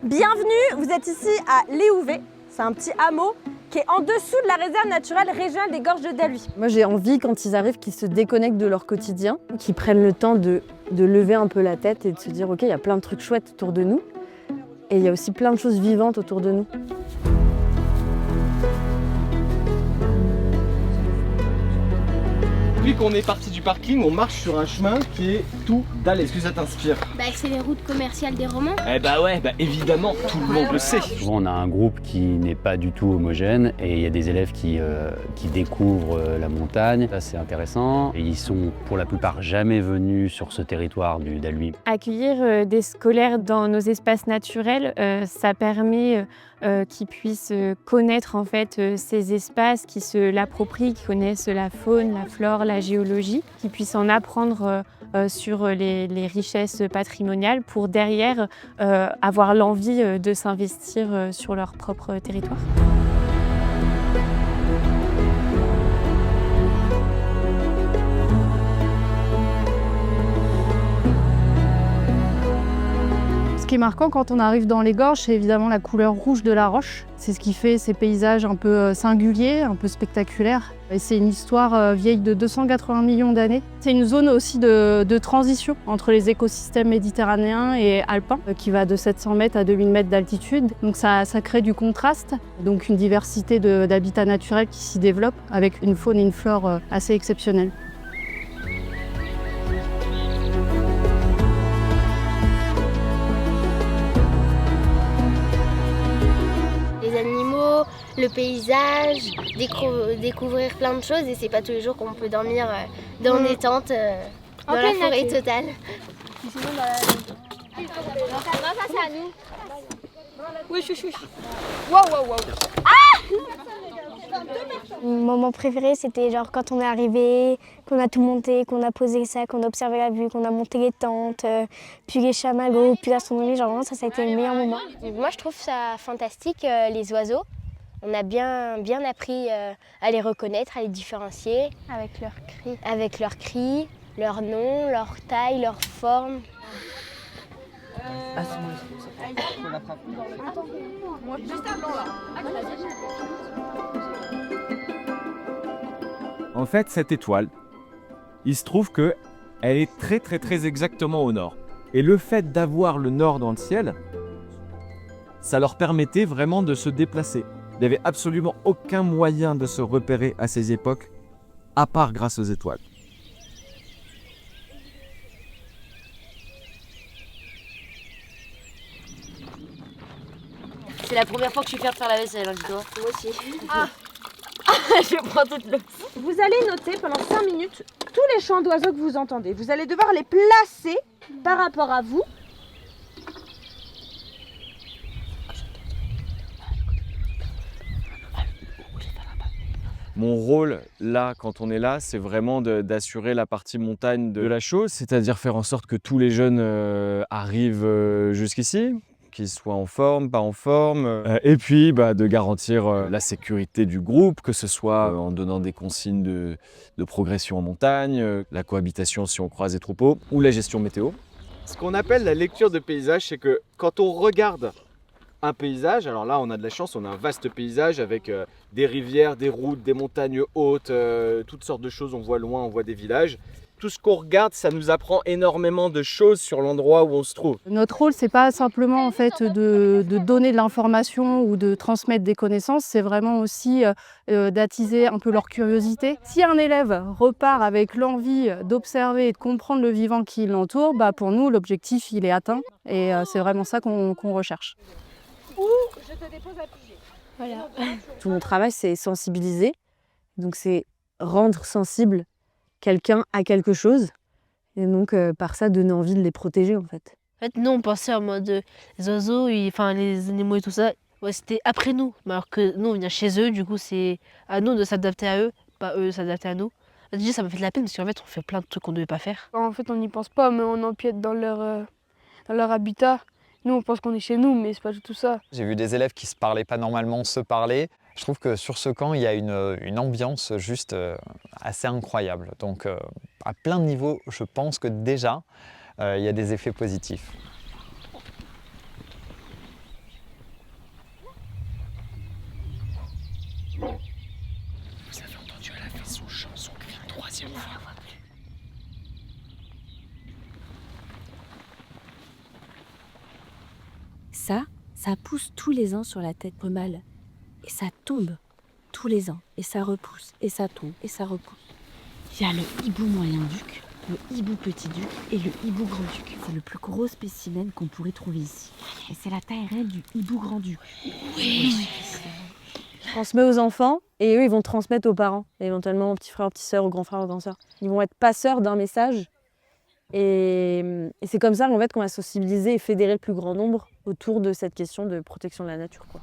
Bienvenue, vous êtes ici à Léhouvé, c'est un petit hameau qui est en dessous de la réserve naturelle régionale des Gorges de Daluy. Moi j'ai envie quand ils arrivent qu'ils se déconnectent de leur quotidien, qu'ils prennent le temps de lever un peu la tête et de se dire ok, il y a plein de trucs chouettes autour de nous et il y a aussi plein de choses vivantes autour de nous. Depuis qu'on est parti du parking, on marche sur un chemin qui est tout dalle. Est-ce que ça t'inspire? C'est les routes commerciales des Romains. Eh bah ouais, évidemment, tout le monde le sait. Souvent on a un groupe qui n'est pas du tout homogène et il y a des élèves qui découvrent la montagne. Ça c'est intéressant. Et ils sont pour la plupart jamais venus sur ce territoire du Daluy. Accueillir des scolaires dans nos espaces naturels, ça permet qu'ils puissent connaître en fait ces espaces, qu'ils se l'approprient, qu'ils connaissent la faune, la flore, la géologie, qu'ils puissent en apprendre sur les richesses patrimoniales pour derrière avoir l'envie de s'investir sur leur propre territoire. Ce qui est marquant quand on arrive dans les gorges, c'est évidemment la couleur rouge de la roche. C'est ce qui fait ces paysages un peu singuliers, un peu spectaculaires. Et c'est une histoire vieille de 280 millions d'années. C'est une zone aussi de transition entre les écosystèmes méditerranéens et alpins, qui va de 700 mètres à 2000 mètres d'altitude. Donc ça crée du contraste, donc une diversité d'habitats naturels qui s'y développe, avec une faune et une flore assez exceptionnelles. Le paysage, découvrir plein de choses et c'est pas tous les jours qu'on peut dormir dans des tentes dans la forêt totale. Face à nous. Oui, chouchou. Mon moment préféré, c'était genre quand on est arrivé, qu'on a tout monté, qu'on a posé ça, qu'on a observé la vue, qu'on a monté les tentes, puis les chamallows, puis l'astronomie, genre vraiment ça a été le meilleur moment. Moi je trouve ça fantastique, les oiseaux. On a bien appris à les reconnaître, à les différencier. Avec leurs cris. Avec leurs cris, leur nom, leur taille, leur forme. En fait, cette étoile, il se trouve qu'elle est très exactement au nord. Et le fait d'avoir le nord dans le ciel, ça leur permettait vraiment de se déplacer. Il n'y avait absolument aucun moyen de se repérer à ces époques, à part grâce aux étoiles. C'est la première fois que je suis fière de faire la vaisselle, hein, dis-toi. Moi aussi. Je prends toute l'eau. Vous allez noter pendant 5 minutes tous les chants d'oiseaux que vous entendez. Vous allez devoir les placer par rapport à vous. Mon rôle, là, quand on est là, c'est vraiment d'assurer la partie montagne de la chose, c'est-à-dire faire en sorte que tous les jeunes arrivent jusqu'ici, qu'ils soient en forme, pas en forme, et puis de garantir la sécurité du groupe, que ce soit en donnant des consignes de progression en montagne, la cohabitation si on croise des troupeaux, ou la gestion météo. Ce qu'on appelle la lecture de paysage, c'est que quand on regarde un paysage, alors là on a de la chance, on a un vaste paysage avec des rivières, des routes, des montagnes hautes, toutes sortes de choses, on voit loin, on voit des villages. Tout ce qu'on regarde, ça nous apprend énormément de choses sur l'endroit où on se trouve. Notre rôle, c'est pas simplement en fait de donner de l'information ou de transmettre des connaissances, c'est vraiment aussi d'attiser un peu leur curiosité. Si un élève repart avec l'envie d'observer et de comprendre le vivant qui l'entoure, pour nous l'objectif il est atteint et c'est vraiment ça qu'on recherche. Ou je te dépose à piger. Voilà. Tout mon travail, c'est sensibiliser. Donc, c'est rendre sensible quelqu'un à quelque chose. Et donc, par ça, donner envie de les protéger, en fait. En fait, nous, on pensait en mode les oiseaux, les animaux et tout ça, ouais, c'était après nous. Alors que nous, on vient chez eux, du coup, c'est à nous de s'adapter à eux, pas eux de s'adapter à nous. Déjà, ça m'a fait de la peine parce qu'en fait, on fait plein de trucs qu'on ne devait pas faire. En fait, on n'y pense pas, mais on empiète dans leur habitat. Nous, on pense qu'on est chez nous, mais c'est pas du tout ça. J'ai vu des élèves qui se parlaient pas normalement se parler. Je trouve que sur ce camp, il y a une ambiance juste assez incroyable. Donc, à plein de niveaux, je pense que déjà, il y a des effets positifs. Ça pousse tous les ans sur la tête mâle. Et ça tombe tous les ans. Et ça repousse, et ça tombe, et ça repousse. Il y a le hibou moyen-duc, le hibou petit-duc et le hibou grand-duc. C'est le plus gros spécimen qu'on pourrait trouver ici. Et c'est la taille réelle du hibou grand-duc. Oui. Transmet aux enfants et eux, ils vont transmettre aux parents, éventuellement aux petits frères, aux petites sœurs, aux grands frères, aux grandes sœurs. Ils vont être passeurs d'un message. Et c'est comme ça en fait, qu'on va sensibiliser et fédérer le plus grand nombre autour de cette question de protection de la nature, quoi.